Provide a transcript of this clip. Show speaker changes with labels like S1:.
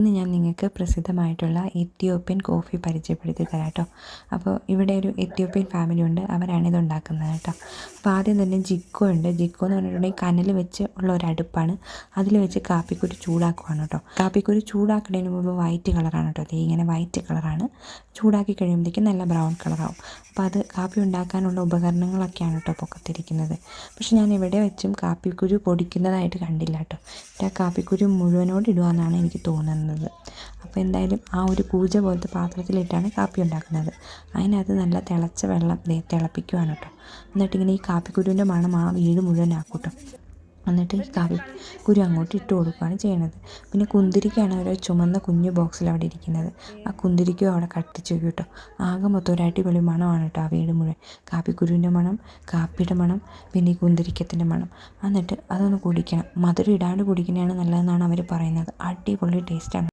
S1: ഇന്ന് ഞാൻ നിങ്ങൾക്ക് പ്രസിദ്ധമായിട്ടുള്ള എത്യോപ്യൻ കോഫി പരിചയപ്പെടുത്തി തരാം കേട്ടോ. അപ്പോൾ ഇവിടെ ഒരു എത്യോപ്യൻ ഫാമിലി ഉണ്ട്, അവരാണ് ഇത് ഉണ്ടാക്കുന്നത് കേട്ടോ. അപ്പോൾ ആദ്യം തന്നെ ജിക്കോ ഉണ്ട്. ജിക്കോ എന്ന് പറഞ്ഞിട്ടുണ്ടെങ്കിൽ കനൽ വെച്ച് ഉള്ള ഒരു അടുപ്പാണ്. അതിൽ വെച്ച് കാപ്പിക്കുരു ചൂടാക്കുവാണ് കേട്ടോ. കാപ്പിക്കുരു ചൂടാക്കുന്നതിന് മുമ്പ് വൈറ്റ് കളറാണ് കേട്ടോ. ഇങ്ങനെ വൈറ്റ് കളറാണ്. ചൂടാക്കി കഴിയുമ്പോഴത്തേക്കും നല്ല ബ്രൗൺ കളറാവും. അപ്പോൾ അത് കാപ്പി ഉണ്ടാക്കാനുള്ള ഉപകരണങ്ങളൊക്കെയാണ് കേട്ടോ പൊക്കത്തിരിക്കുന്നത്. പക്ഷെ ഞാൻ ഇവിടെ വെച്ചും കാപ്പിക്കുരു പൊടിക്കുന്നതായിട്ട് കണ്ടില്ല കേട്ടോ. ആ കാപ്പിക്കുരു മുഴുവനോട് ഇടുകയെന്നാണ് എനിക്ക് തോന്നുന്നത്. അപ്പോൾ എന്തായാലും ആ ഒരു കൂജ പോലത്തെ പാത്രത്തിലിട്ടാണ് കാപ്പി ഉണ്ടാക്കുന്നത്. അതിനകത്ത് നല്ല തിളച്ച വെള്ളം തിളപ്പിക്കുകയാണ് കേട്ടോ. എന്നിട്ടിങ്ങനെ ഈ കാപ്പിക്കുരുവിൻ്റെ മണം ആ വീട് മുഴുവനാക്കും കേട്ടോ. എന്നിട്ട് ഈ കാപ്പിക്കുരു അങ്ങോട്ട് ഇട്ട് കൊടുക്കുകയാണ് ചെയ്യണത്. പിന്നെ കുന്തിരിക്കയാണ് ഒരു ചുമന്ന കുഞ്ഞു ബോക്സിൽ അവിടെ ഇരിക്കുന്നത്. ആ കുന്തിരിക്കും അവിടെ കട്ടിച്ച് വയ്ക്കും കേട്ടോ. ആകെ മൊത്തം ഒരു അടിപൊളി മണമാണ് കേട്ടോ ആ വീട് മുഴുവൻ. കാപ്പിക്കുരുവിൻ്റെ മണം, കാപ്പിയുടെ മണം, പിന്നെ ഈ കുന്തിരിക്കത്തിൻ്റെ മണം. എന്നിട്ട് അതൊന്ന് കുടിക്കണം. മധുരം ഇടാണ്ട് കുടിക്കുന്നതാണ് നല്ലതെന്നാണ് അവർ പറയുന്നത്. അടിപൊളി ടേസ്റ്റാണ്.